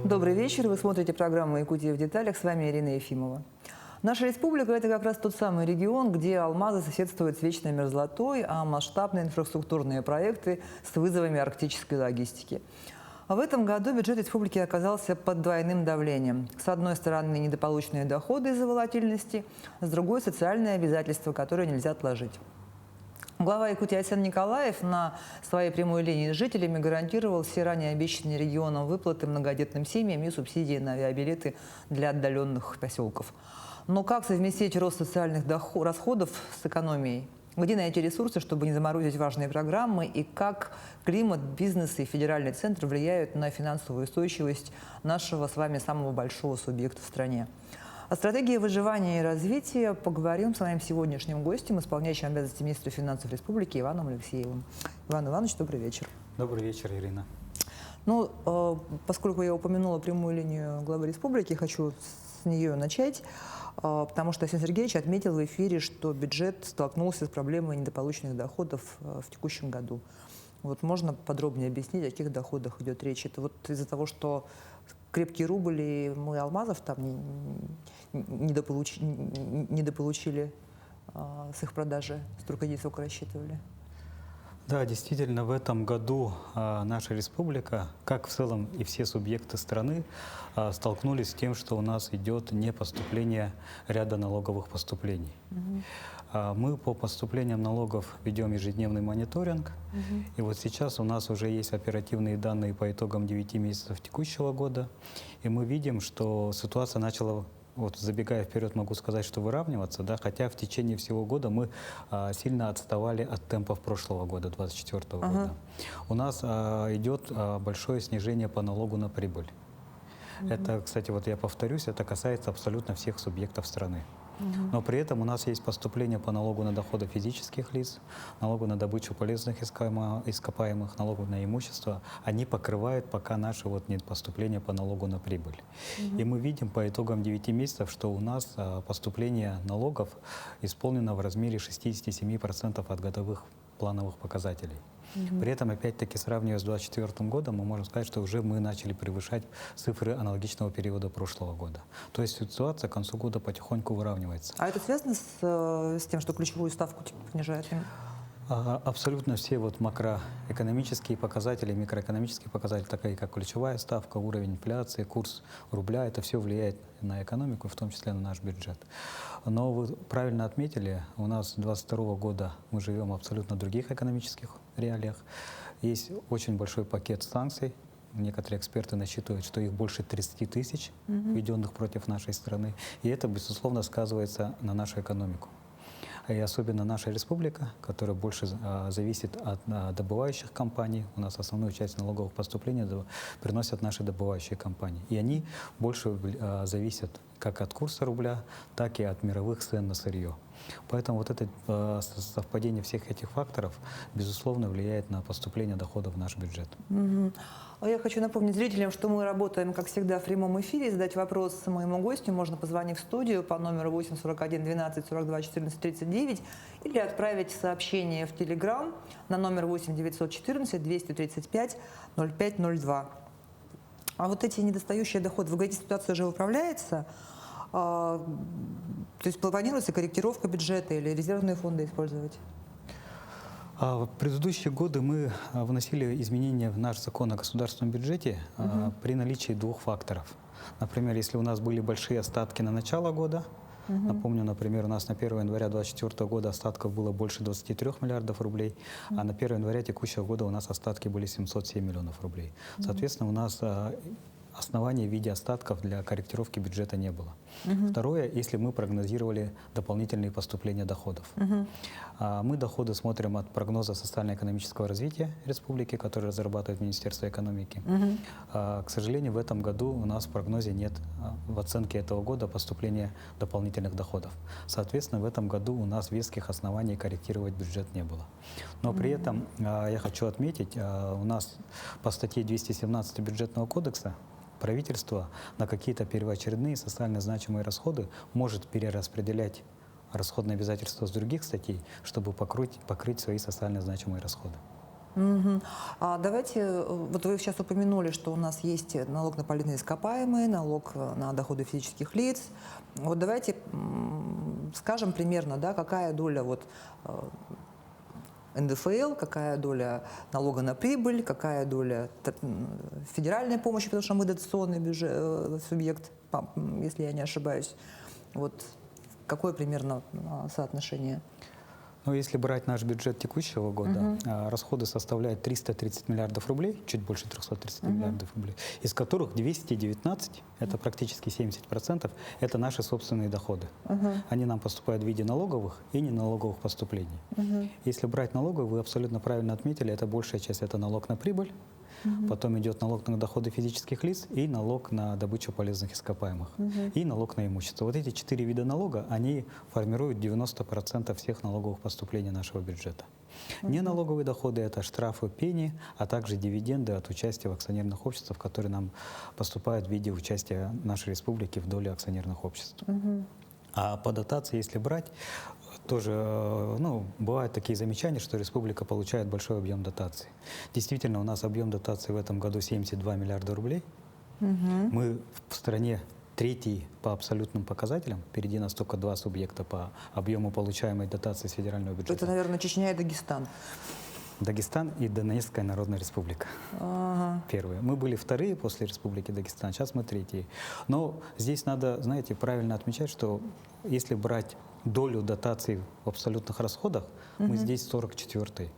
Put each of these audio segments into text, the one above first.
Добрый вечер. Вы смотрите программу «Якутия в деталях». С вами Ирина Ефимова. Наша республика – это как раз тот самый регион, где алмазы соседствуют с вечной мерзлотой, а масштабные инфраструктурные проекты с вызовами арктической логистики. В этом году бюджет республики оказался под двойным давлением. С одной стороны, недополученные доходы из-за волатильности, с другой – социальные обязательства, которые нельзя отложить. Глава Якутии Айсен Николаев на своей прямой линии с жителями гарантировал все ранее обещанные регионам выплаты многодетным семьям и субсидии на авиабилеты для отдаленных поселков. Но как совместить рост социальных расходов с экономией? Где найти ресурсы, чтобы не заморозить важные программы? И как климат, бизнес и федеральный центр влияют на финансовую устойчивость нашего с вами самого большого субъекта в стране? О стратегии выживания и развития поговорим с моим сегодняшним гостем, исполняющим обязанности министра финансов республики Иваном Алексеевым. Иван Иванович, добрый вечер. Добрый вечер, Ирина. Поскольку я упомянула прямую линию главы республики, хочу с нее начать, потому что Арсений Сергеевич отметил в эфире, что бюджет столкнулся с проблемой недополученных доходов в текущем году. Вот можно подробнее объяснить, о каких доходах идет речь? Это вот из-за того, что крепкий рубль и мы алмазов там недополучили с их продажи, столько сколько рассчитывали? Да, действительно, в этом году наша республика, как в целом и все субъекты страны, столкнулись с тем, что у нас идет непоступление ряда налоговых поступлений. Мы по поступлениям налогов ведем ежедневный мониторинг. И вот сейчас у нас уже есть оперативные данные по итогам 9 месяцев текущего года. И мы видим, что ситуация начала, вот забегая вперед, могу сказать, что выравниваться, да, хотя в течение всего года мы сильно отставали от темпов прошлого года, 2024 года. У нас идет большое снижение по налогу на прибыль. Это, кстати, вот я повторюсь, это касается абсолютно всех субъектов страны. Но при этом у нас есть поступление по налогу на доходы физических лиц, налогу на добычу полезных ископаемых, налогу на имущество. Они покрывают пока наши поступления по налогу на прибыль. И мы видим по итогам 9 месяцев, что у нас поступление налогов исполнено в размере 67% от годовых плановых показателей. При этом, опять-таки, сравнивая с 2024 годом, мы можем сказать, что уже мы начали превышать цифры аналогичного периода прошлого года. То есть ситуация к концу года потихоньку выравнивается. А это связано с тем, что ключевую ставку понижают? Абсолютно все макроэкономические показатели, микроэкономические показатели, такие как ключевая ставка, уровень инфляции, курс рубля, это все влияет на экономику, в том числе на наш бюджет. Но вы правильно отметили, у нас с 2022 года мы живем в абсолютно других экономических реалиях. Есть очень большой пакет санкций. Некоторые эксперты насчитывают, что их больше 30 тысяч, введенных против нашей страны. И это, безусловно, сказывается на нашу экономику. И особенно наша республика, которая больше зависит от добывающих компаний. У нас основную часть налоговых поступлений приносят наши добывающие компании. И они больше зависят как от курса рубля, так и от мировых цен на сырье. Поэтому вот это совпадение всех этих факторов, безусловно, влияет на поступление доходов в наш бюджет. Я хочу напомнить зрителям, что мы работаем, как всегда, в прямом эфире. Задать вопрос моему гостю можно, позвонив в студию по номеру 8 41 12 42 14 39 или отправить сообщение в Телеграм на номер 8 914 235 0502. А вот эти недостающие доходы, вы говорите, ситуация уже управляется? То есть планируется корректировка бюджета или резервные фонды использовать? В предыдущие годы мы вносили изменения в наш закон о государственном бюджете при наличии двух факторов. Например, если у нас были большие остатки на начало года, напомню, например, у нас на 1 января 2024 года остатков было больше 23 миллиардов рублей, а на 1 января текущего года у нас остатки были 707 миллионов рублей. Соответственно, у нас оснований в виде остатков для корректировки бюджета не было. Второе, если мы прогнозировали дополнительные поступления доходов. Мы доходы смотрим от прогноза социально-экономического развития республики, который разрабатывает Министерство экономики. К сожалению, в этом году у нас в прогнозе нет, в оценке этого года, поступления дополнительных доходов. Соответственно, в этом году у нас веских оснований корректировать бюджет не было. Но при этом я хочу отметить, у нас по статье 217 Бюджетного кодекса правительство на какие-то первоочередные социально значимые расходы может перераспределять расходные обязательства с других статей, чтобы покрыть свои социально значимые расходы. Мгм. А давайте, вот вы сейчас упомянули, что у нас есть налог на полезные ископаемые, налог на доходы физических лиц. Вот давайте скажем примерно, да, какая доля вот НДФЛ, какая доля налога на прибыль, какая доля федеральной помощи, потому что мы дотационный субъект, если я не ошибаюсь. Вот какое примерно соотношение? Ну, если брать наш бюджет текущего года, расходы составляют 330 миллиардов рублей, чуть больше 330 миллиардов рублей, из которых 219, это практически 70%, это наши собственные доходы. Они нам поступают в виде налоговых и неналоговых поступлений. Если брать налоговые, вы абсолютно правильно отметили, это большая часть, это налог на прибыль, потом идет налог на доходы физических лиц и налог на добычу полезных ископаемых, и налог на имущество. Вот эти 4 вида налога, они формируют 90% всех налоговых поступлений нашего бюджета. Неналоговые доходы – это штрафы, пени, а также дивиденды от участия в акционерных обществах, которые нам поступают в виде участия нашей республики в доле акционерных обществ. А по дотации, если брать, тоже бывают такие замечания, что республика получает большой объем дотаций. Действительно, у нас объем дотаций в этом году 72 миллиарда рублей. Мы в стране третий по абсолютным показателям. Впереди нас только 2 субъекта по объему получаемой дотации с федерального бюджета. Это, наверное, Чечня и Дагестан. Дагестан и Донецкая Народная Республика. Первые. Мы были вторые после Республики Дагестан, сейчас мы третьи. Но здесь надо, знаете, правильно отмечать, что если брать долю дотаций в абсолютных расходах, мы здесь 44-й.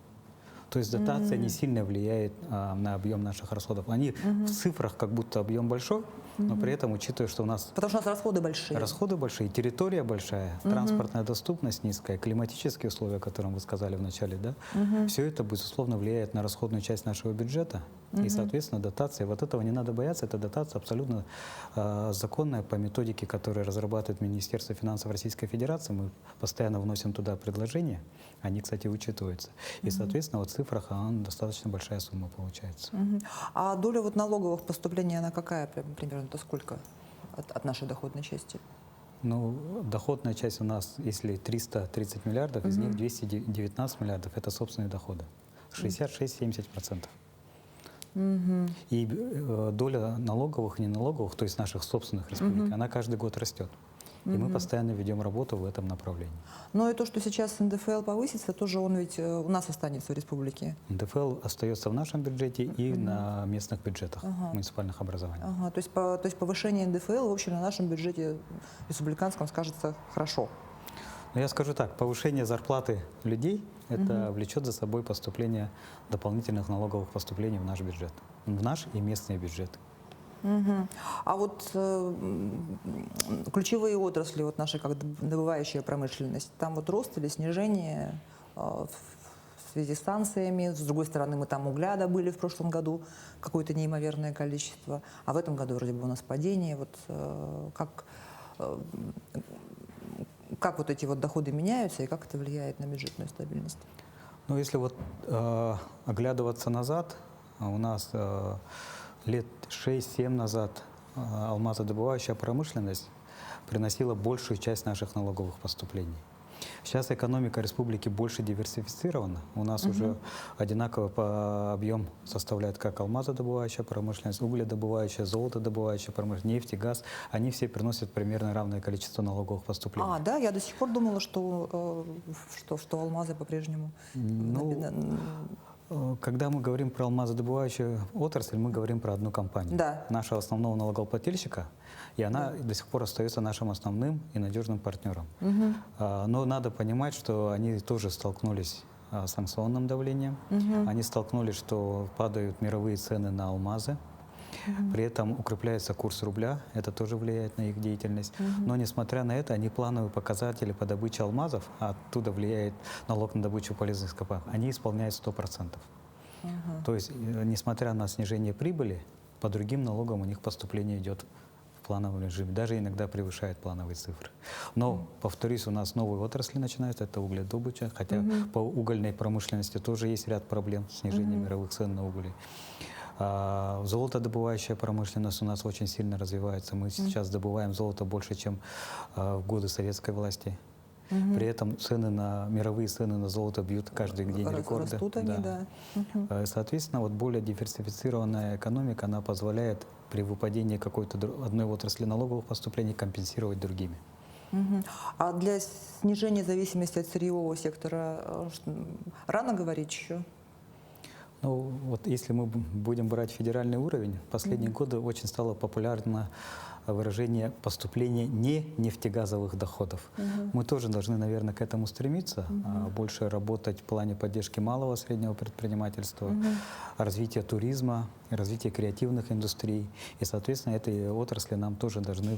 То есть дотация не сильно влияет на объем наших расходов. Они в цифрах как будто объем большой, но при этом, учитывая, что у нас... Потому что у нас расходы большие. Расходы большие, территория большая, транспортная доступность низкая, климатические условия, о которых вы сказали в начале, да, все это, безусловно, влияет на расходную часть нашего бюджета. И, соответственно, дотация, вот этого не надо бояться, эта дотация абсолютно законная по методике, которую разрабатывает Министерство финансов Российской Федерации. Мы постоянно вносим туда предложения, они, кстати, учитываются. И, соответственно, вот в цифрах достаточно большая сумма получается. А доля вот налоговых поступлений, она какая примерно? Это сколько от нашей доходной части? Ну, доходная часть у нас, если 330 миллиардов, из них 219 миллиардов – это собственные доходы. 66-70%. И доля налоговых и неналоговых, то есть наших собственных республик, она каждый год растет. И мы постоянно ведем работу в этом направлении. Но и то, что сейчас НДФЛ повысится, тоже он ведь у нас останется в республике. НДФЛ остается в нашем бюджете и на местных бюджетах муниципальных образований. То есть повышение НДФЛ, в общем, на нашем бюджете республиканском скажется хорошо. Но я скажу так, повышение зарплаты людей, это влечет за собой поступление дополнительных налоговых поступлений в наш бюджет, в наш и местные бюджеты. А вот ключевые отрасли вот наши, как добывающая промышленность, там вот рост или снижение в связи с санкциями? С другой стороны, мы там угля добыли в прошлом году какое-то неимоверное количество, а в этом году вроде бы у нас падение. Вот как вот эти вот доходы меняются и как это влияет на бюджетную стабильность? Ну, если вот оглядываться назад, у нас лет 6-7 назад алмазодобывающая промышленность приносила большую часть наших налоговых поступлений. Сейчас экономика республики больше диверсифицирована. У нас уже одинаково по объему составляют как алмазодобывающая промышленность, угледобывающая, золотодобывающая промышленность, нефть и газ. Они все приносят примерно равное количество налоговых поступлений. А, да? Я до сих пор думала, что алмазы по-прежнему... Когда мы говорим про алмазодобывающую отрасль, мы говорим про одну компанию. Да. Нашего основного налогоплательщика, и она до сих пор остается нашим основным и надежным партнером. Но надо понимать, что они тоже столкнулись с санкционным давлением. Они столкнулись, что падают мировые цены на алмазы. При этом укрепляется курс рубля, это тоже влияет на их деятельность. Но несмотря на это, они плановые показатели по добыче алмазов, а оттуда влияет налог на добычу полезных ископаемых, они исполняют 100%. То есть, несмотря на снижение прибыли, по другим налогам у них поступление идет в плановом режиме, даже иногда превышает плановые цифры. Но, повторюсь, у нас новые отрасли начинаются, это угледобыча, хотя по угольной промышленности тоже есть ряд проблем, снижение мировых цен на уголь. Золотодобывающая промышленность у нас очень сильно развивается. Мы сейчас добываем золото больше, чем в годы советской власти. При этом мировые цены на золото бьют каждый день рекорды. Растут они, да. Соответственно, вот более диверсифицированная экономика, она позволяет при выпадении какой-то одной отрасли налоговых поступлений компенсировать другими. А для снижения зависимости от сырьевого сектора рано говорить еще? Ну, вот если мы будем брать федеральный уровень, в последние годы очень стало популярно выражение поступления не нефтегазовых доходов. Мы тоже должны, наверное, к этому стремиться, больше работать в плане поддержки малого и среднего предпринимательства, развития туризма, развития креативных индустрий. И, соответственно, этой отрасли нам тоже должны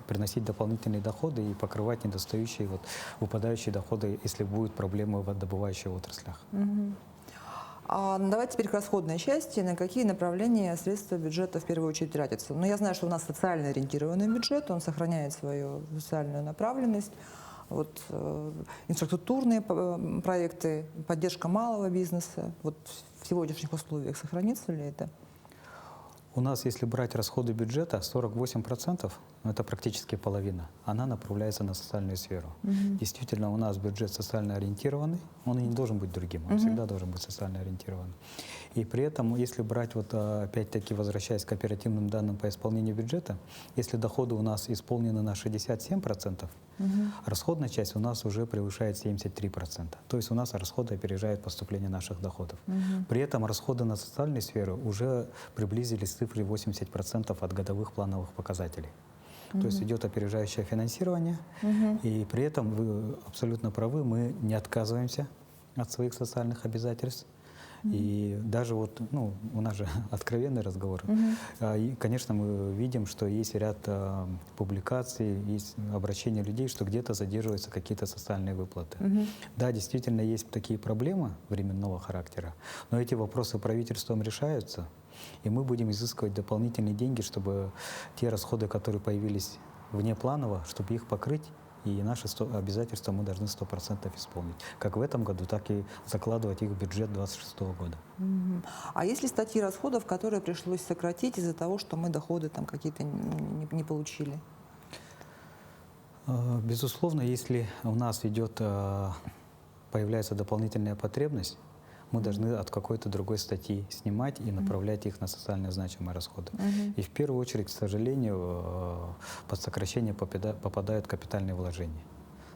приносить дополнительные доходы и покрывать недостающие, выпадающие доходы, если будут проблемы в добывающих отраслях. А давайте теперь к расходной части. На какие направления средства бюджета в первую очередь тратятся? Ну, я знаю, что у нас социально ориентированный бюджет, он сохраняет свою социальную направленность. Вот, инфраструктурные проекты, поддержка малого бизнеса. Вот в сегодняшних условиях сохранится ли это? У нас, если брать расходы бюджета, 48%, это практически половина, она направляется на социальную сферу. Действительно, у нас бюджет социально ориентированный, он и не должен быть другим, он всегда должен быть социально ориентирован. И при этом, если брать, опять-таки, возвращаясь к оперативным данным по исполнению бюджета, если доходы у нас исполнены на 67%, расходная часть у нас уже превышает 73%. То есть у нас расходы опережают поступление наших доходов. При этом расходы на социальную сферу уже приблизились к цифре 80% от годовых плановых показателей. То есть идет опережающее финансирование, и при этом вы абсолютно правы, мы не отказываемся от своих социальных обязательств. И даже у нас же откровенный разговор. И, конечно, мы видим, что есть ряд публикаций, есть обращения людей, что где-то задерживаются какие-то социальные выплаты. Да, действительно, есть такие проблемы временного характера, но эти вопросы правительством решаются, и мы будем изыскивать дополнительные деньги, чтобы те расходы, которые появились внепланово, чтобы их покрыть. И наши обязательства мы должны 100% исполнить. Как в этом году, так и закладывать их в бюджет 2026 года. А есть ли статьи расходов, которые пришлось сократить из-за того, что мы доходы там какие-то не получили? Безусловно, если у нас появляется дополнительная потребность, мы должны от какой-то другой статьи снимать и направлять их на социально значимые расходы. И в первую очередь, к сожалению, под сокращение попадают капитальные вложения.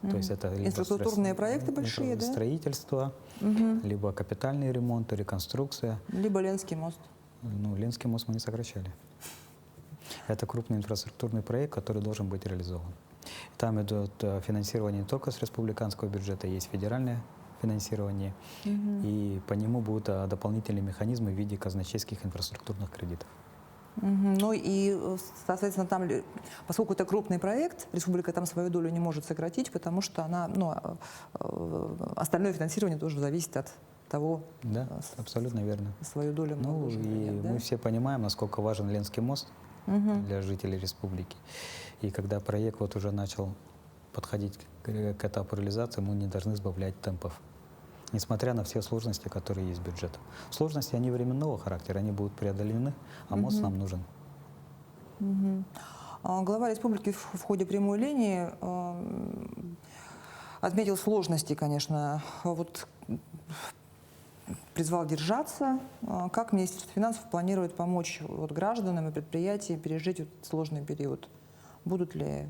То есть это либо инфраструктурные проекты большие, да? Строительство, либо капитальный ремонт, реконструкция. Либо Ленский мост. Ну, Ленский мост мы не сокращали. Это крупный инфраструктурный проект, который должен быть реализован. Там идет финансирование не только с республиканского бюджета, есть федеральное финансирование, и по нему будут дополнительные механизмы в виде казначейских инфраструктурных кредитов. Ну и, соответственно, там, поскольку это крупный проект, республика там свою долю не может сократить, потому что остальное финансирование тоже зависит от того, да, абсолютно верно. Свою долю мы должны принять, да? Мы все понимаем, насколько важен Ленский мост для жителей республики. И когда проект уже начал подходить к этапу реализации, мы не должны сбавлять темпов, несмотря на все сложности, которые есть с бюджетом. Сложности, они временного характера, они будут преодолены, а мост нам нужен. Глава республики в ходе прямой линии отметил сложности, конечно, призвал держаться. Как Министерство финансов планирует помочь гражданам и предприятиям пережить сложный период? Будут ли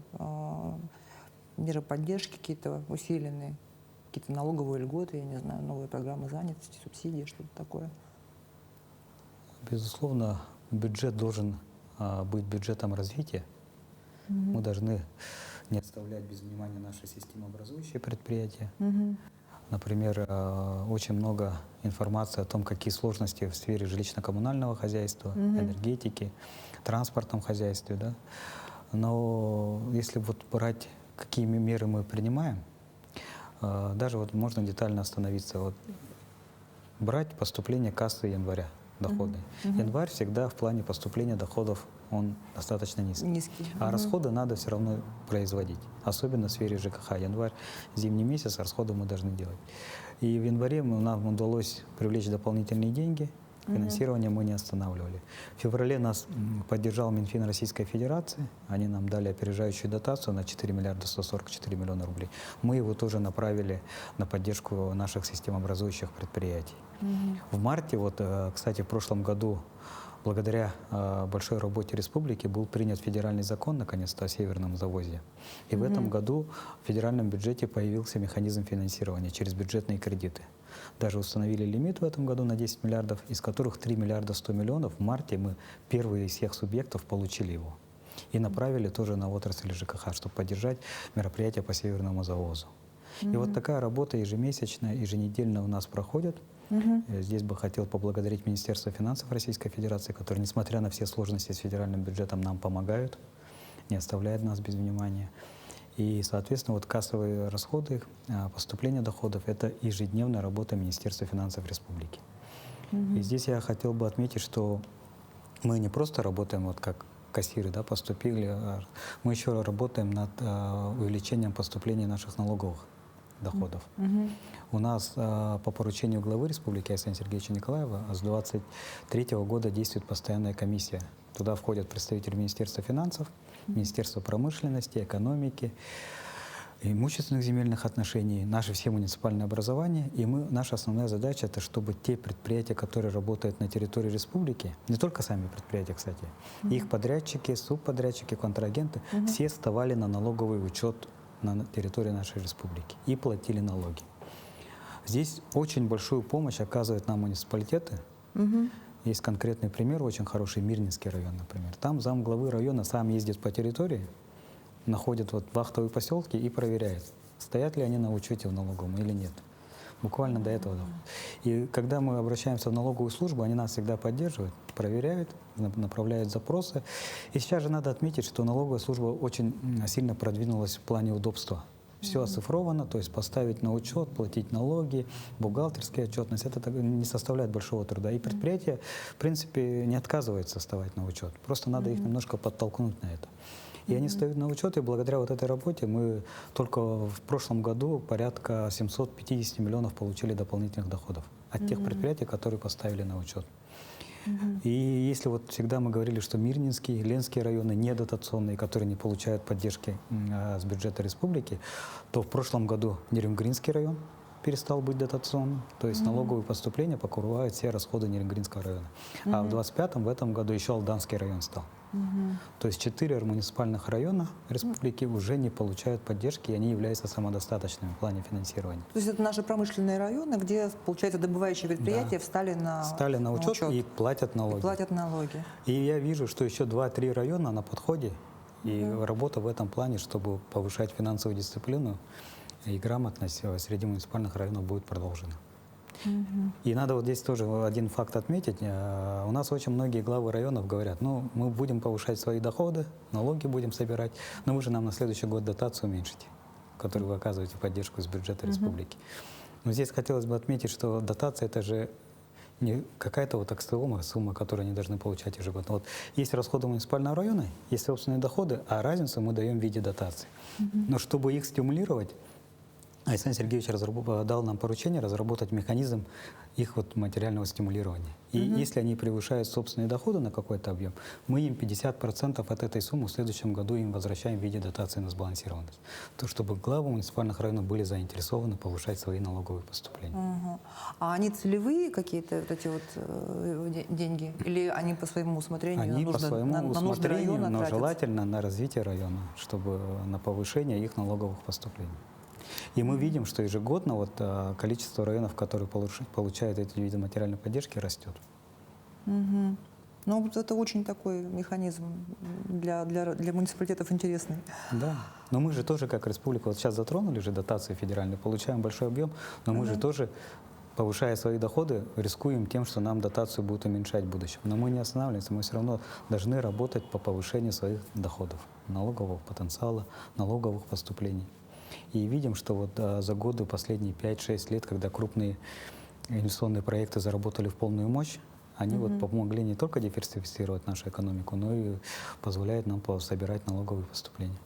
меры поддержки какие-то усиленные, какие-то налоговые льготы, я не знаю, новые программы занятости, субсидии, что-то такое? Безусловно, бюджет должен быть бюджетом развития. Мы должны не оставлять без внимания наши системообразующие предприятия. Например, очень много информации о том, какие сложности в сфере жилищно-коммунального хозяйства, энергетики, транспортном хозяйстве. Да? Но если брать, какие меры мы принимаем, даже можно детально остановиться. Брать поступление кассы января, доходы. Январь всегда в плане поступления доходов он достаточно низкий. А расходы надо все равно производить, особенно в сфере ЖКХ. Январь, зимний месяц, расходы мы должны делать. И в январе нам удалось привлечь дополнительные деньги Финансирование мы не останавливали. В феврале нас поддержал Минфин Российской Федерации. Они нам дали опережающую дотацию на 4 миллиарда 144 миллиона рублей. Мы его тоже направили на поддержку наших системообразующих предприятий. В марте, вот, кстати, в прошлом году, благодаря большой работе республики, был принят федеральный закон, наконец-то, о северном завозе. И в этом году в федеральном бюджете появился механизм финансирования через бюджетные кредиты. Даже установили лимит в этом году на 10 миллиардов, из которых 3 миллиарда 100 миллионов в марте мы первые из всех субъектов получили его. И направили тоже на отрасль ЖКХ, чтобы поддержать мероприятия по северному завозу. И вот такая работа ежемесячная, еженедельно у нас проходит. Здесь бы хотел поблагодарить Министерство финансов Российской Федерации, которые, несмотря на все сложности с федеральным бюджетом, нам помогают, не оставляют нас без внимания. И, соответственно, вот кассовые расходы, поступление доходов – это ежедневная работа Министерства финансов Республики. И здесь я хотел бы отметить, что мы не просто работаем вот как кассиры, да, поступили, мы еще работаем над увеличением поступления наших налоговых доходов. У нас по поручению главы республики Александра Сергеевича Николаева с 2023 года действует постоянная комиссия. Туда входят представители Министерства финансов, Министерства промышленности, экономики, имущественных земельных отношений, наши все муниципальные образования. И наша основная задача – это чтобы те предприятия, которые работают на территории республики, не только сами предприятия, кстати, их подрядчики, субподрядчики, контрагенты, все вставали на налоговый учет на территории нашей республики и платили налоги. Здесь очень большую помощь оказывают нам муниципалитеты. Есть конкретный пример, очень хороший, Мирнинский район, например. Там замглавы района сам ездит по территории, находит вот вахтовые поселки и проверяет, стоят ли они на учете в налоговом или нет. Буквально до этого. И когда мы обращаемся в налоговую службу, они нас всегда поддерживают, проверяют, направляют запросы. И сейчас же надо отметить, что налоговая служба очень сильно продвинулась в плане удобства. Все оцифровано, то есть поставить на учет, платить налоги, бухгалтерская отчетность, это не составляет большого труда. И предприятие, в принципе, не отказывается вставать на учет. Просто надо их немножко подтолкнуть на это. И они встают на учет, и благодаря вот этой работе мы только в прошлом году порядка 750 миллионов получили дополнительных доходов от тех предприятий, которые поставили на учет. И если вот всегда мы говорили, что Мирнинский, Ленский районы недотационные, которые не получают поддержки с бюджета республики, то в прошлом году Нерюнгринский район перестал быть дотационным, то есть налоговые поступления покрывают все расходы Нерюнгринского района. А в 25-м, в этом году еще Алданский район стал. То есть 4 муниципальных района республики уже не получают поддержки, и они являются самодостаточными в плане финансирования. То есть это наши промышленные районы, где, получается, добывающие предприятия встали на учет и платят налоги. И платят налоги. И я вижу, что еще 2-3 района на подходе, и работа в этом плане, чтобы повышать финансовую дисциплину и грамотность среди муниципальных районов будет продолжена. И надо вот здесь тоже один факт отметить. У нас очень многие главы районов говорят, ну, мы будем повышать свои доходы, налоги будем собирать, но вы же нам на следующий год дотацию уменьшите, которую вы оказываете поддержку из бюджета республики. Но здесь хотелось бы отметить, что дотация – это же не какая-то вот аксиома, сумма, которую они должны получать ежегодно. Вот есть расходы муниципального района, есть собственные доходы, а разницу мы даем в виде дотации. Но чтобы их стимулировать, Александр Сергеевич дал нам поручение разработать механизм их вот материального стимулирования. И если они превышают собственные доходы на какой-то объем, мы им 50% от этой суммы в следующем году им возвращаем в виде дотации на сбалансированность. То, чтобы главы муниципальных районов были заинтересованы повышать свои налоговые поступления. А они целевые какие-то вот эти вот деньги? Или они по своему усмотрению? Они по своему усмотрению, но тратятся? желательно на развитие района, чтобы на повышение их налоговых поступлений. И мы видим, что ежегодно вот, количество районов, которые получают эти виды материальной поддержки, растет. Ну, вот это очень такой механизм для муниципалитетов интересный. Да. Но мы же тоже, как республика, вот сейчас затронули же дотации федеральные, получаем большой объем, но мы же тоже, повышая свои доходы, рискуем тем, что нам дотацию будут уменьшать в будущем. Но мы не останавливаемся, мы все равно должны работать по повышению своих доходов, налогового потенциала, налоговых поступлений. И видим, что вот за годы, последние 5-6 лет, когда крупные инвестиционные проекты заработали в полную мощь, они вот помогли не только диверсифицировать нашу экономику, но и позволяют нам собирать налоговые поступления.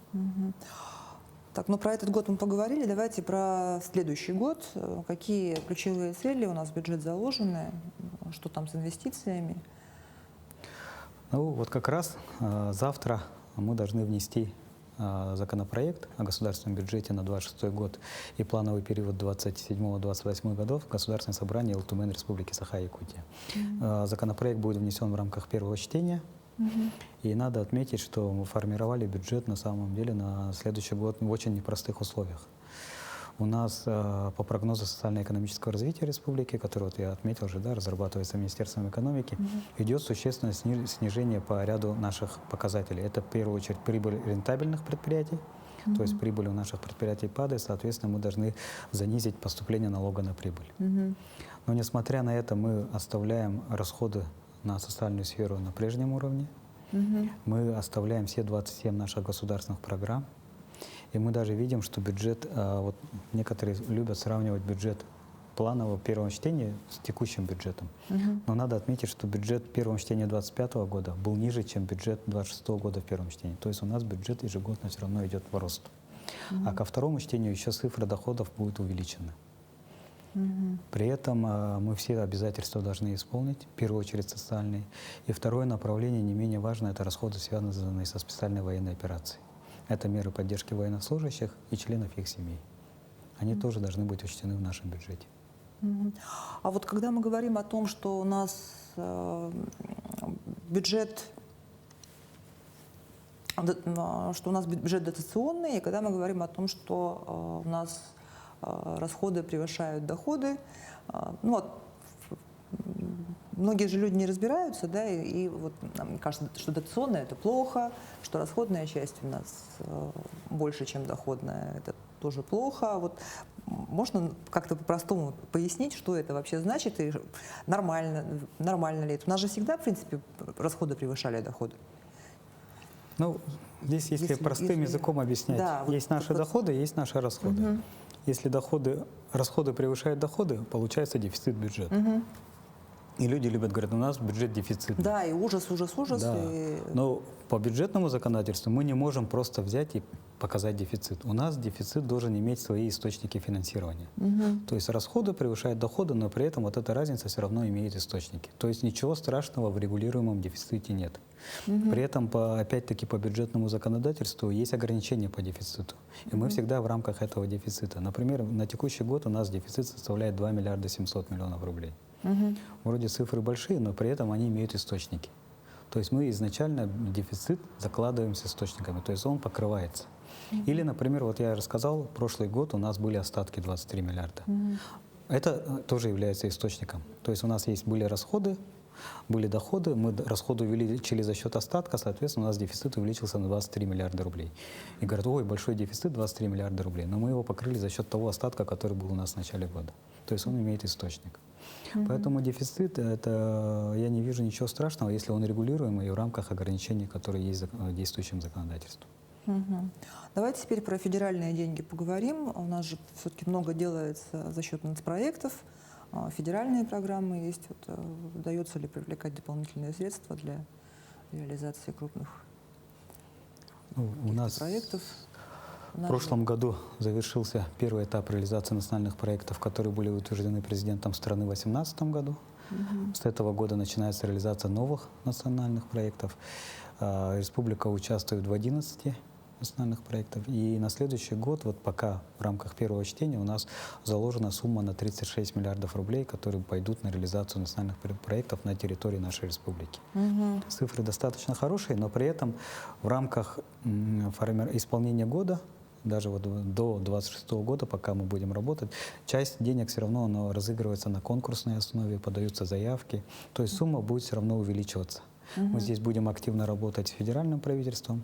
Так, ну про этот год мы поговорили, давайте про следующий год. Какие ключевые цели у нас в бюджет заложены, что там с инвестициями? Ну вот как раз завтра мы должны внести законопроект о государственном бюджете на 26 год и плановый период 27-28 годов в Государственное собрание ЛТУМН Республики Саха-Якутия. Законопроект будет внесен в рамках первого чтения. И надо отметить, что мы формировали бюджет на самом деле на следующий год в очень непростых условиях. У нас по прогнозу социально-экономического развития республики, который вот я отметил уже, да, разрабатывается Министерством экономики, идет существенное снижение по ряду наших показателей. Это в первую очередь прибыль рентабельных предприятий, то есть прибыль у наших предприятий падает, соответственно, мы должны занизить поступление налога на прибыль. Но несмотря на это, мы оставляем расходы на социальную сферу на прежнем уровне. Мы оставляем все 27 наших государственных программ. И мы даже видим, что бюджет, вот некоторые любят сравнивать бюджет планового первого чтения с текущим бюджетом. Но надо отметить, что бюджет первого чтения 2025 года был ниже, чем бюджет 2026 года в первом чтении. То есть у нас бюджет ежегодно все равно идет в рост. А ко второму чтению еще цифры доходов будут увеличены. При этом мы все обязательства должны исполнить, в первую очередь социальные. И второе направление, не менее важное, это расходы, связанные со специальной военной операцией. Это меры поддержки военнослужащих и членов их семей. Они тоже должны быть учтены в нашем бюджете. А вот когда мы говорим о том, что у нас бюджет дотационный, и когда мы говорим о том, что у нас расходы превышают доходы, ну вот, многие же люди не разбираются, да, и вот нам кажется, что дотационное – это плохо, что расходная часть у нас больше, чем доходная – это тоже плохо. Вот можно как-то по-простому пояснить, что это вообще значит и нормально ли это? У нас же всегда, в принципе, расходы превышали доходы. Ну, здесь, если простым языком объяснять, да, есть наши доходы, есть наши расходы. Если расходы превышают доходы, получается дефицит бюджета. И люди любят говорить, у нас бюджет дефицитный. Да, и ужас. Да. Но по бюджетному законодательству мы не можем просто взять и показать дефицит. У нас дефицит должен иметь свои источники финансирования. То есть расходы превышают доходы, но при этом вот эта разница все равно имеет источники. То есть ничего страшного в регулируемом дефиците нет. При этом, опять-таки, по бюджетному законодательству есть ограничения по дефициту. И мы всегда в рамках этого дефицита. Например, на текущий год у нас дефицит составляет 2 миллиарда 700 миллионов рублей. Вроде цифры большие, но при этом они имеют источники. То есть мы изначально дефицит закладываем с источниками, то есть он покрывается. Или, например, вот я рассказал, прошлый год у нас были остатки 23 миллиарда. Это тоже является источником. То есть у нас были расходы, были доходы, мы расходы увеличили за счет остатка, соответственно, у нас дефицит увеличился на 23 миллиарда рублей. И говорят, ой, большой дефицит, 23 миллиарда рублей. Но мы его покрыли за счет того остатка, который был у нас в начале года. То есть он имеет источник. Поэтому дефицит, это я не вижу ничего страшного, если он регулируемый и в рамках ограничений, которые есть в действующем законодательстве. Давайте теперь про федеральные деньги поговорим. У нас же все-таки много делается за счет нацпроектов. Федеральные программы есть. Вот, удается ли привлекать дополнительные средства для реализации крупных у нас проектов? В прошлом году завершился первый этап реализации национальных проектов, которые были утверждены президентом страны в 2018 году. С этого года начинается реализация новых национальных проектов. Республика участвует в 11 национальных проектов. И на следующий год, вот пока в рамках первого чтения, у нас заложена сумма на 36 миллиардов рублей, которые пойдут на реализацию национальных проектов на территории нашей республики. Цифры достаточно хорошие, но при этом в рамках исполнения года, даже вот до 2026 года, пока мы будем работать, часть денег все равно разыгрывается на конкурсной основе, подаются заявки, то есть сумма будет все равно увеличиваться. Мы здесь будем активно работать с федеральным правительством,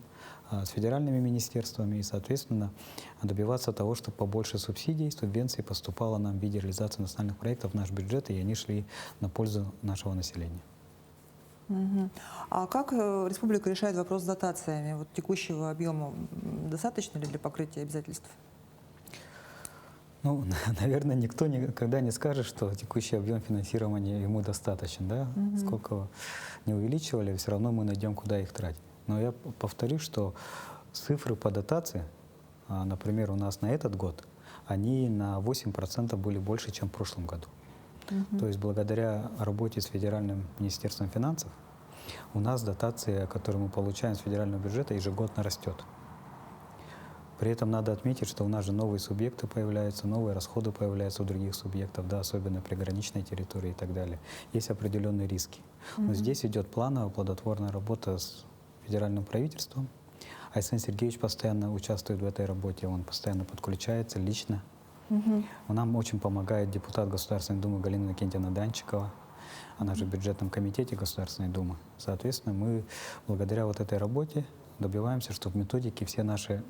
с федеральными министерствами и, соответственно, добиваться того, чтобы побольше субсидий, субвенций поступало нам в виде реализации национальных проектов в наш бюджет, и они шли на пользу нашего населения. А как республика решает вопрос с дотациями? Вот текущего объема достаточно ли для покрытия обязательств? Ну, наверное, никто никогда не скажет, что текущий объем финансирования ему достаточен, да? Сколько не увеличивали, все равно мы найдем, куда их тратить. Но я повторю, что цифры по дотации например, у нас на этот год, они на 8% были больше, чем в прошлом году. То есть благодаря работе с Федеральным министерством финансов у нас дотация, которую мы получаем с федерального бюджета, ежегодно растет. При этом надо отметить, что у нас же новые субъекты появляются, новые расходы появляются у других субъектов, да, особенно приграничной территории и так далее. Есть определенные риски. Но здесь идет плановая, плодотворная работа с федеральным правительством. Айсен Сергеевич постоянно участвует в этой работе, он постоянно подключается лично. Нам очень помогает депутат Государственной Думы Галина Иннокентьевна Данчикова. Она же в бюджетном комитете Государственной Думы. Соответственно, мы благодаря вот этой работе добиваемся, чтобы в методике все наши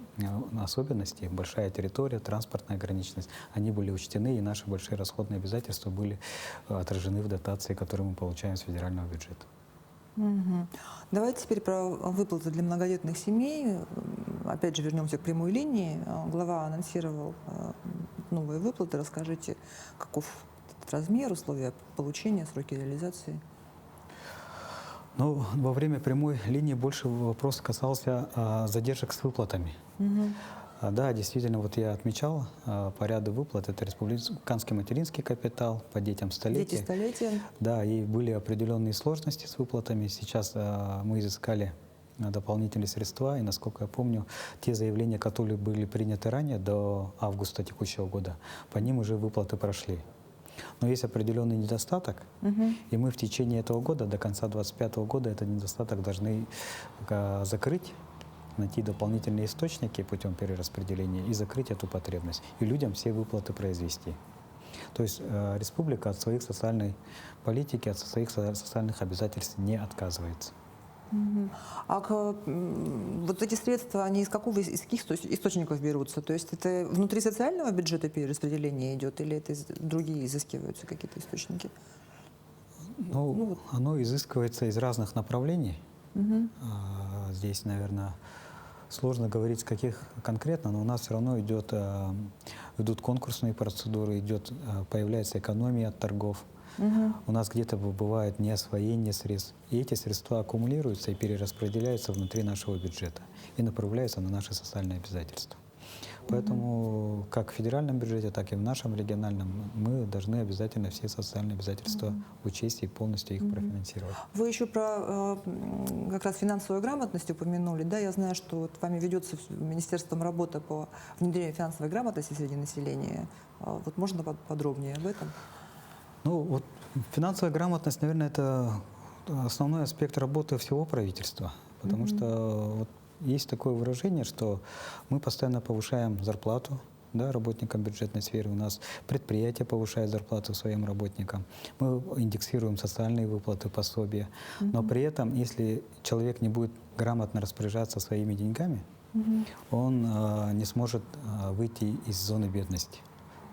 особенности, большая территория, транспортная ограниченность, они были учтены, и наши большие расходные обязательства были отражены в дотации, которые мы получаем с федерального бюджета. Давайте теперь про выплаты для многодетных семей. Опять же, вернемся к прямой линии. Глава анонсировал новые выплаты. Расскажите, каков этот размер, условия получения, сроки реализации? Ну, во время прямой линии больше вопрос касался задержек с выплатами. Да, действительно, вот я отмечал по ряду выплат. Это республиканский материнский капитал по детям столетия. Дети столетия. Да, и были определенные сложности с выплатами. Сейчас мы изыскали дополнительные средства, и, насколько я помню, те заявления, которые были приняты ранее, до августа текущего года, по ним уже выплаты прошли. Но есть определенный недостаток, и мы в течение этого года, до конца 2025 года, этот недостаток должны закрыть, найти дополнительные источники путем перераспределения и закрыть эту потребность, и людям все выплаты произвести. То есть республика от своих социальной политики, от своих социальных обязательств не отказывается. Вот эти средства, они из каких источников берутся? То есть это внутри социального бюджета перераспределение идет, или это другие изыскиваются какие-то источники? Ну, оно изыскивается из разных направлений. Здесь, наверное, сложно говорить, с каких конкретно, но у нас все равно идут конкурсные процедуры, появляется экономия от торгов. У нас где-то бывает неосвоение средств. И эти средства аккумулируются и перераспределяются внутри нашего бюджета и направляются на наши социальные обязательства. Поэтому как в федеральном бюджете, так и в нашем региональном мы должны обязательно все социальные обязательства учесть и полностью их профинансировать. Вы еще про как раз финансовую грамотность упомянули. Да, я знаю, что вот вами ведется Министерством работа по внедрению финансовой грамотности среди населения. Вот можно подробнее об этом? Ну, вот финансовая грамотность, наверное, это основной аспект работы всего правительства, потому что вот есть такое выражение, что мы постоянно повышаем зарплату, да, работникам бюджетной сферы, у нас предприятия повышают зарплату своим работникам, мы индексируем социальные выплаты, пособия, но при этом, если человек не будет грамотно распоряжаться своими деньгами, он не сможет выйти из зоны бедности.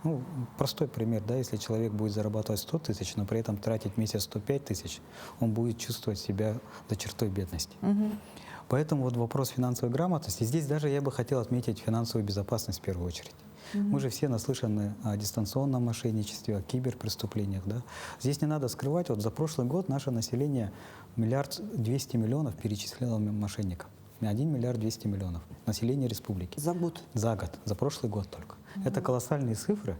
Ну, простой пример, да, если человек будет зарабатывать 100 тысяч, но при этом тратить в месяц 105 тысяч, он будет чувствовать себя за чертой бедности. Поэтому вот вопрос финансовой грамотности, здесь даже я бы хотел отметить финансовую безопасность в первую очередь. Мы же все наслышаны о дистанционном мошенничестве, о киберпреступлениях, да. Здесь не надо скрывать, вот за прошлый год наше население 1 200 000 000 перечислило мошенникам. 1 200 000 000 население республики. За год? За год, за прошлый год только. Это колоссальные цифры,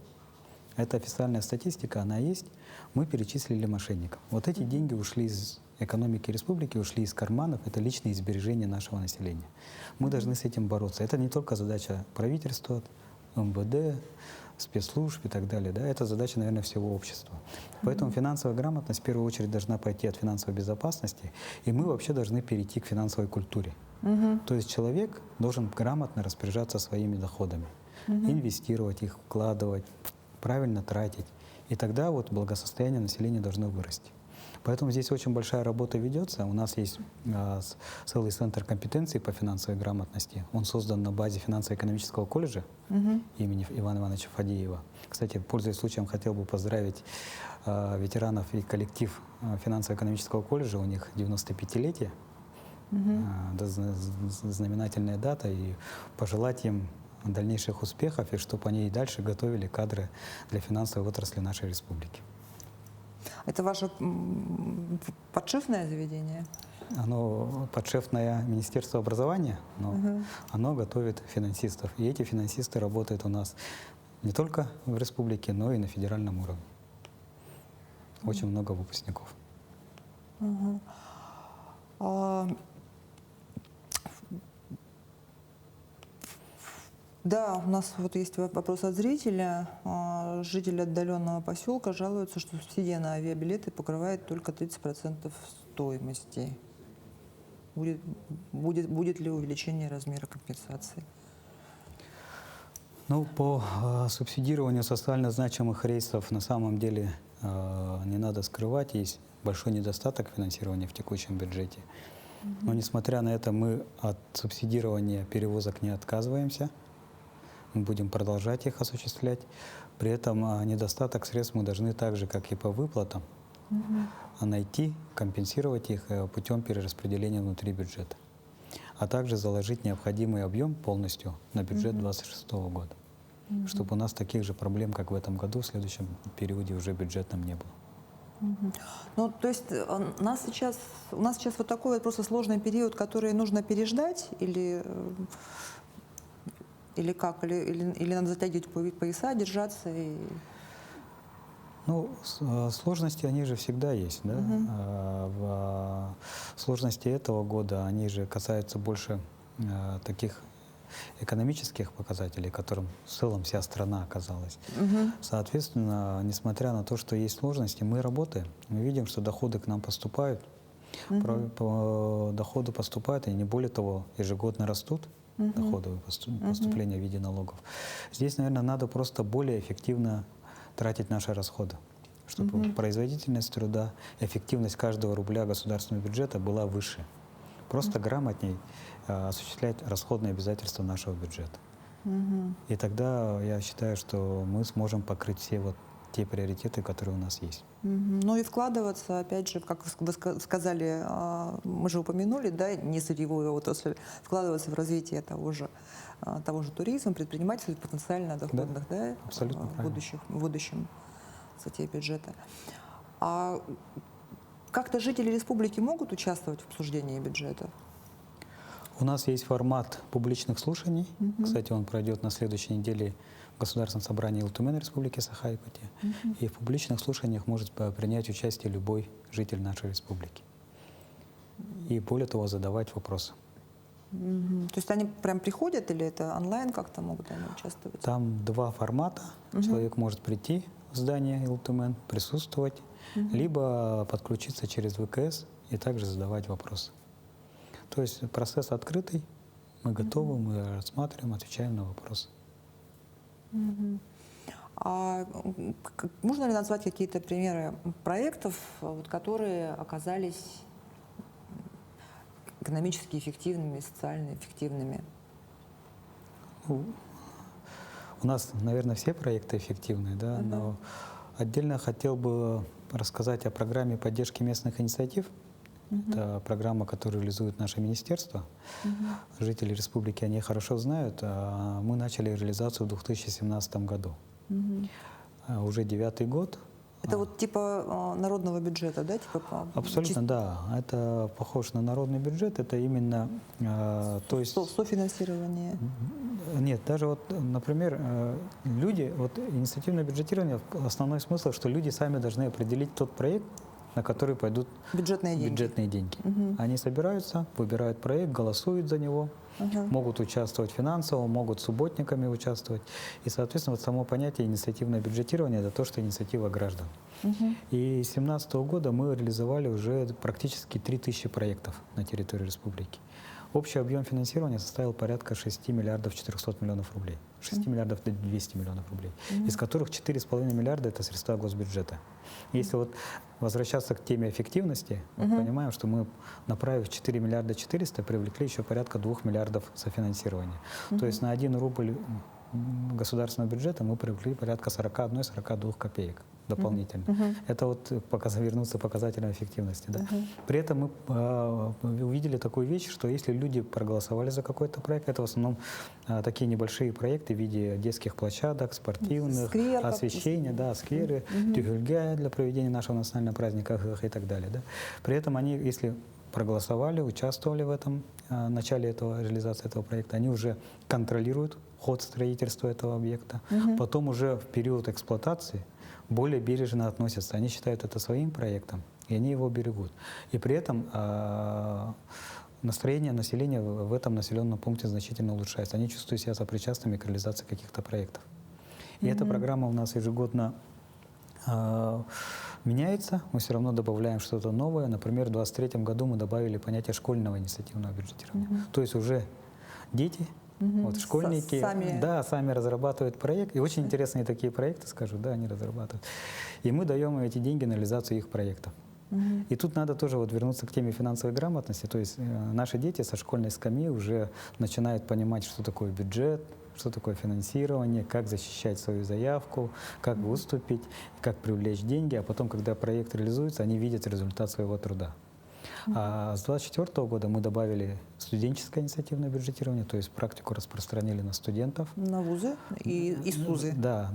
это официальная статистика, она есть. Мы перечислили мошенникам. Вот эти деньги ушли из экономики республики, ушли из карманов, это личные сбережения нашего населения. Мы должны с этим бороться. Это не только задача правительства, МВД, спецслужб и так далее. Да? Это задача, наверное, всего общества. Поэтому финансовая грамотность в первую очередь должна пойти от финансовой безопасности, и мы вообще должны перейти к финансовой культуре. То есть человек должен грамотно распоряжаться своими доходами, инвестировать их, вкладывать, правильно тратить. И тогда вот благосостояние населения должно вырасти. Поэтому здесь очень большая работа ведется. У нас есть целый центр компетенций по финансовой грамотности. Он создан на базе финансово-экономического колледжа имени Ивана Ивановича Фадеева. Кстати, пользуясь случаем, хотел бы поздравить ветеранов и коллектив финансово-экономического колледжа. У них 95-летие. Знаменательная дата, и пожелать им дальнейших успехов, и чтобы они и дальше готовили кадры для финансовой отрасли нашей республики. Это ваше подшефное заведение? оно подшефное Министерство образования, но оно готовит финансистов. И эти финансисты работают у нас не только в республике, но и на федеральном уровне. Очень много выпускников. Да, у нас вот есть вопрос от зрителя. Жители отдаленного поселка жалуются, что субсидия на авиабилеты покрывает только 30% стоимости. Будет ли увеличение размера компенсации? Ну, по субсидированию социально значимых рейсов на самом деле не надо скрывать, есть большой недостаток финансирования в текущем бюджете. Но несмотря на это, мы от субсидирования перевозок не отказываемся. Мы будем продолжать их осуществлять. При этом недостаток средств мы должны так же, как и по выплатам, найти, компенсировать их путем перераспределения внутри бюджета. А также заложить необходимый объем полностью на бюджет 2026 года, чтобы у нас таких же проблем, как в этом году, в следующем периоде уже бюджетном не было. Ну, то есть у нас сейчас вот такой вот просто сложный период, который нужно переждать, или как? Или надо затягивать пояса, держаться? Ну, сложности, они же всегда есть, да? Сложности этого года, они же касаются больше таких экономических показателей, которым в целом вся страна оказалась. Соответственно, несмотря на то, что есть сложности, мы работаем, мы видим, что доходы к нам поступают, по доходу поступают, и не более того, ежегодно растут доходы поступления в виде налогов. Здесь, наверное, надо просто более эффективно тратить наши расходы, чтобы производительность труда, эффективность каждого рубля государственного бюджета была выше. Просто грамотней осуществлять расходные обязательства нашего бюджета. И тогда я считаю, что мы сможем покрыть все вот те приоритеты, которые у нас есть. Ну и вкладываться, опять же, как вы сказали, мы же упомянули, да, не сырьевую отрасль, вкладываться в развитие того же туризма, предпринимательства, потенциально доходных, да, абсолютно в будущем статье бюджета. А как-то жители республики могут участвовать в обсуждении бюджета? У нас есть формат публичных слушаний. Кстати, он пройдет на следующей неделе в Государственном собрании Ултумен Республики Саха-Якутия. И в публичных слушаниях может принять участие любой житель нашей республики. И более того, задавать вопросы. То есть они прям приходят или это онлайн как-то могут они участвовать? Там два формата. Человек может прийти в здание Ултумен, присутствовать, либо подключиться через ВКС и также задавать вопросы. То есть процесс открытый, мы готовы, мы рассматриваем, отвечаем на вопросы. А можно ли назвать какие-то примеры проектов, вот, которые оказались экономически эффективными, социально эффективными? У нас, наверное, все проекты эффективные, да, но отдельно хотел бы рассказать о программе поддержки местных инициатив. Это программа, которую реализует наше министерство. Жители республики о ней хорошо знают. Мы начали реализацию в 2017 году. Уже 9-й год. Это вот типа народного бюджета, да? Абсолютно, да. Это похоже на народный бюджет. Это именно... то есть, софинансирование. Нет, даже вот, например, люди, вот инициативное бюджетирование, основной смысл, что люди сами должны определить тот проект, на который пойдут бюджетные деньги. Они собираются, выбирают проект, голосуют за него, могут участвовать финансово, могут субботниками участвовать. И, соответственно, вот само понятие инициативное бюджетирование – это то, что инициатива граждан. И с 2017 года мы реализовали уже практически 3000 проектов на территории республики. Общий объем финансирования составил порядка 6 миллиардов 400 миллионов рублей, 6 миллиардов 200 миллионов рублей, из которых 4,5 миллиарда – это средства госбюджета. Если вот возвращаться к теме эффективности, мы понимаем, что мы, направив 4 миллиарда 400, привлекли еще порядка 2 миллиардов софинансирования. То есть на 1 рубль государственного бюджета мы привлекли порядка 41-42 копеек дополнительно. Это вот вернуться к показателям эффективности. Да. При этом мы увидели такую вещь, что если люди проголосовали за какой-то проект, это в основном такие небольшие проекты в виде детских площадок, спортивных, освещения, да, скверы, тюгельгя для проведения нашего национального праздника и так далее. Да. При этом они, если проголосовали, участвовали в этом начале реализации этого проекта, они уже контролируют ход строительства этого объекта. Потом уже в период эксплуатации более бережно относятся. Они считают это своим проектом, и они его берегут. И при этом настроение населения в этом населенном пункте значительно улучшается. Они чувствуют себя сопричастными к реализации каких-то проектов. И эта программа у нас ежегодно меняется, мы все равно добавляем что-то новое. Например, в 2023 году мы добавили понятие школьного инициативного бюджетирования. То есть уже дети, вот школьники, сами разрабатывают проект. И очень интересные такие проекты, скажу, да, они разрабатывают. И мы даем эти деньги на реализацию их проектов. И тут надо тоже вот вернуться к теме финансовой грамотности. То есть наши дети со школьной скамьи уже начинают понимать, что такое бюджет, что такое финансирование, как защищать свою заявку, как выступить, как привлечь деньги. А потом, когда проект реализуется, они видят результат своего труда. А с 2024 года мы добавили студенческое инициативное бюджетирование, то есть практику распространили на студентов. На вузы и СУЗы. Да,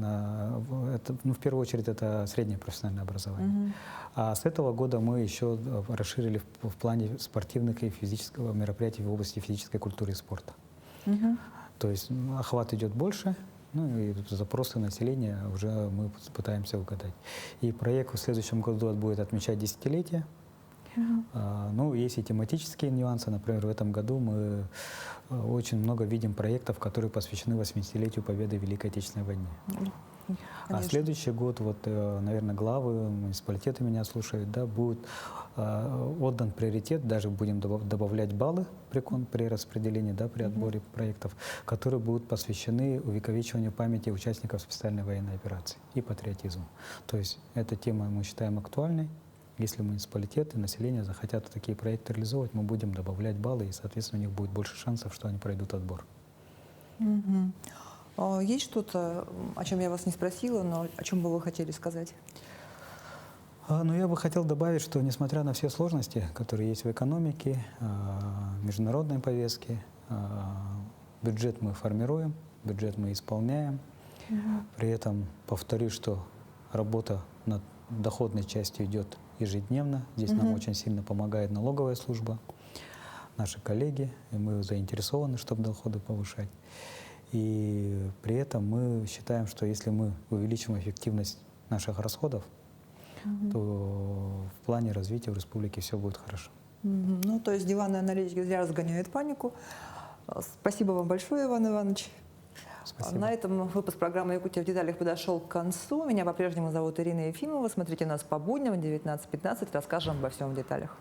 в первую очередь это среднее профессиональное образование. А с этого года мы еще расширили в плане спортивных и физического мероприятий в области физической культуры и спорта. То есть охват идет больше, ну и запросы населения уже мы пытаемся угадать. И проект в следующем году будет отмечать десятилетие. Ну, есть и тематические нюансы. Например, в этом году мы очень много видим проектов, которые посвящены 80-летию победы в Великой Отечественной войне. А следующий год, вот, наверное, главы муниципалитеты меня слушают, да, будет отдан приоритет, даже будем добавлять баллы при распределении, да, при отборе проектов, которые будут посвящены увековечиванию памяти участников специальной военной операции и патриотизму. То есть эта тема мы считаем актуальной. Если муниципалитеты, население захотят такие проекты реализовывать, мы будем добавлять баллы, и, соответственно, у них будет больше шансов, что они пройдут отбор. Есть что-то, о чем я вас не спросила, но о чем бы вы хотели сказать? Ну, я бы хотел добавить, что несмотря на все сложности, которые есть в экономике, международной повестке, бюджет мы формируем, бюджет мы исполняем. При этом повторю, что работа над доходной частью идет ежедневно. Здесь нам очень сильно помогает налоговая служба, наши коллеги, и мы заинтересованы, чтобы доходы повышать. И при этом мы считаем, что если мы увеличим эффективность наших расходов, то в плане развития в республике все будет хорошо. Ну, то есть диванные аналитики зря разгоняют панику. Спасибо вам большое, Иван Иванович. Спасибо. На этом выпуск программы «Якутия в деталях» подошел к концу. Меня по-прежнему зовут Ирина Ефимова. Смотрите нас по будням в 19:15. Расскажем обо всем в деталях.